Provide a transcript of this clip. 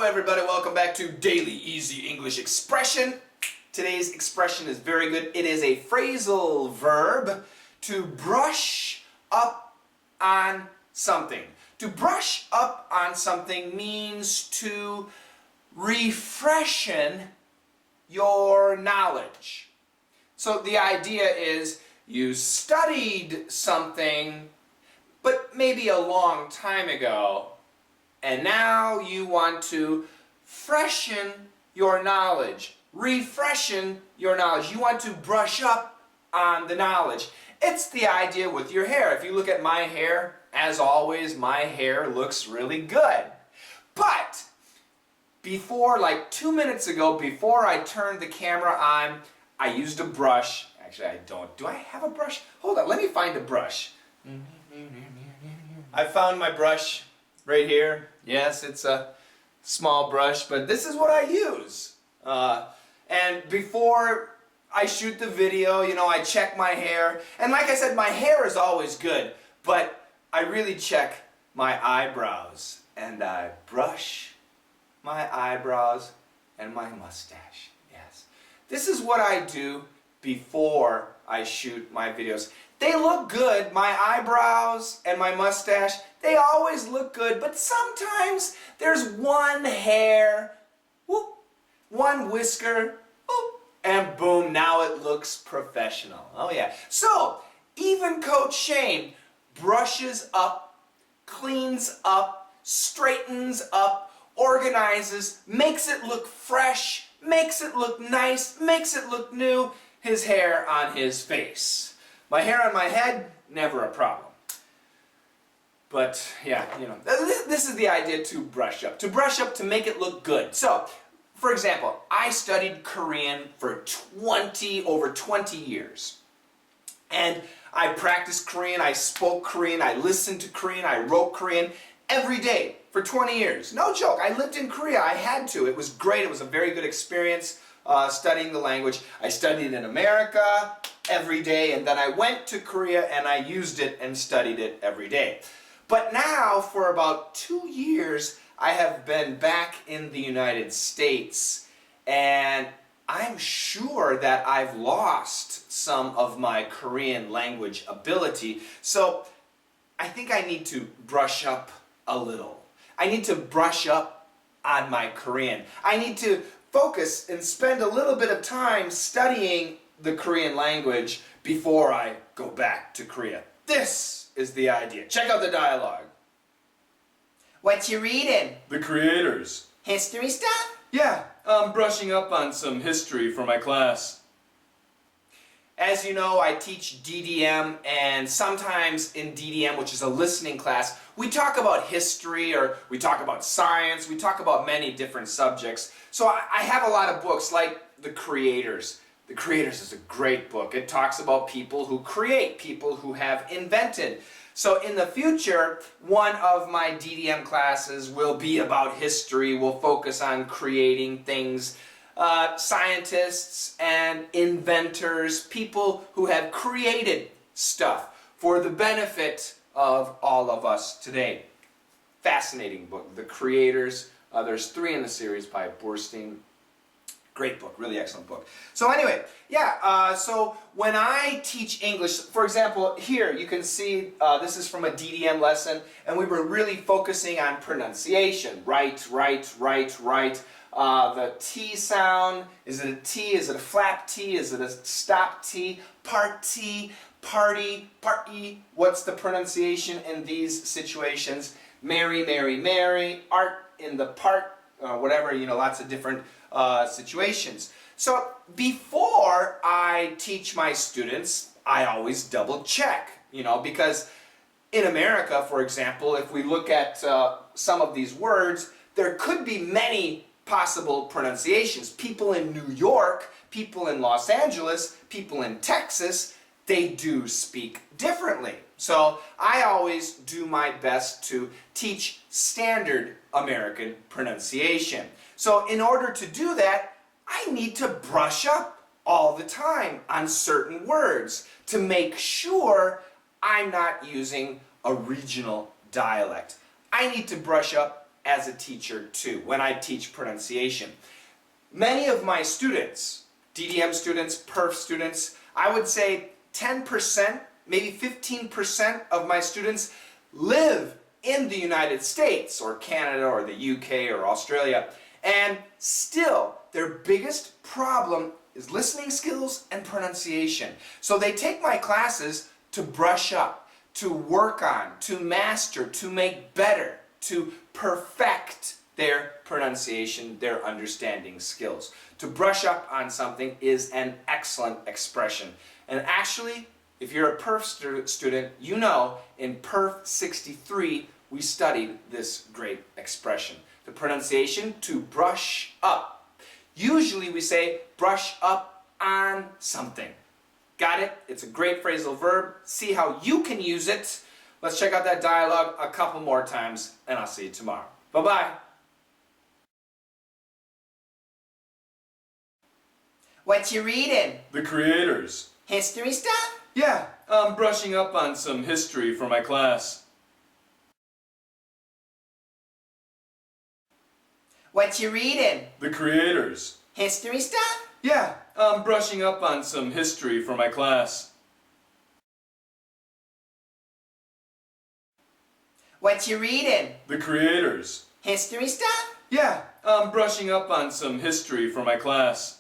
everybody, welcome back to Daily Easy English Expression. Today's expression is very good. It is a phrasal verb to brush up on something. To brush up on something means to refreshen your knowledge. So the idea is you studied something, but maybe a long time ago, and now you want to freshen your knowledge, refreshen your knowledge. You want to brush up on the knowledge. It's the idea with your hair. If you look at my hair, as always, my hair looks really good. But before, like 2 minutes ago, before I turned the camera on, I used a brush. Actually, I don't. Do I have a brush? Hold on, let me find a brush. I found my brush right here. Yes, it's a small brush, but this is what I use. And before I shoot the video, I check my hair. And like I said, my hair is always good, but I really check my eyebrows. And I brush my eyebrows and my mustache. Yes. This is what I do before I shoot my videos. They look good, my eyebrows and my mustache, they always look good, but sometimes there's one hair, whoop, one whisker, whoop, and boom, now it looks professional. Oh yeah. So, even Coach Shane brushes up, cleans up, straightens up, organizes, makes it look fresh, makes it look nice, makes it look new, his hair on his face. My hair on my head, never a problem. But yeah, this is the idea, to brush up. To brush up, to make it look good. So, for example, I studied Korean for over 20 years. And I practiced Korean, I spoke Korean, I listened to Korean, I wrote Korean every day for 20 years. No joke, I lived in Korea, I had to. It was great, it was a very good experience studying the language. I studied in America every day, and then I went to Korea and I used it and studied it every day. But now, for about 2 years, I have been back in the United States, and I'm sure that I've lost some of my Korean language ability. So I think I need to brush up a little. I need to brush up on my Korean. I need to focus and spend a little bit of time studying the Korean language before I go back to Korea. This is the idea. Check out the dialogue. What you reading? The Creators. History stuff? Yeah, I'm brushing up on some history for my class. As you know, I teach DDM, and sometimes in DDM, which is a listening class, we talk about history, or we talk about science, we talk about many different subjects. So I have a lot of books like The Creators. The Creators is a great book. It talks about people who create, people who have invented. So in the future, one of my DDM classes will be about history. We'll focus on creating things. Scientists and inventors, people who have created stuff for the benefit of all of us today. Fascinating book, The Creators. There's 3 in the series by Borstein. Great book, really excellent book. So anyway, yeah, so when I teach English, for example, here you can see this is from a DDM lesson, and we were really focusing on pronunciation. Right, right, right, right. The T sound, is it a T, is it a flap T, is it a stop T, part T, party, part-y, what's the pronunciation in these situations? Mary, Mary, Mary, art in the part, whatever, lots of different situations. So before I teach my students, I always double check, because in America, for example, if we look at some of these words, there could be many possible pronunciations. People in New York, people in Los Angeles, people in Texas, they do speak differently. So I always do my best to teach standard American pronunciation. So in order to do that, I need to brush up all the time on certain words to make sure I'm not using a regional dialect. I need to brush up as a teacher too, when I teach pronunciation. Many of my students, DDM students, perf students, I would say 10%, maybe 15% of my students live in the United States or Canada or the UK or Australia, and still their biggest problem is listening skills and pronunciation. So they take my classes to brush up, to work on, to master, to make better, to perfect their pronunciation, their understanding skills. To brush up on something is an excellent expression. And actually, if you're a perf student, you know in perf 63 we studied this great expression. The pronunciation, to brush up. Usually we say brush up on something. Got it? It's a great phrasal verb. See how you can use it. Let's check out that dialogue a couple more times, and I'll see you tomorrow. Bye-bye. What you reading? The creators. History stuff? Yeah, I'm brushing up on some history for my class. What you reading? The creators. History stuff? Yeah, I'm brushing up on some history for my class. What you reading? The creators. History stuff? Yeah, I'm brushing up on some history for my class.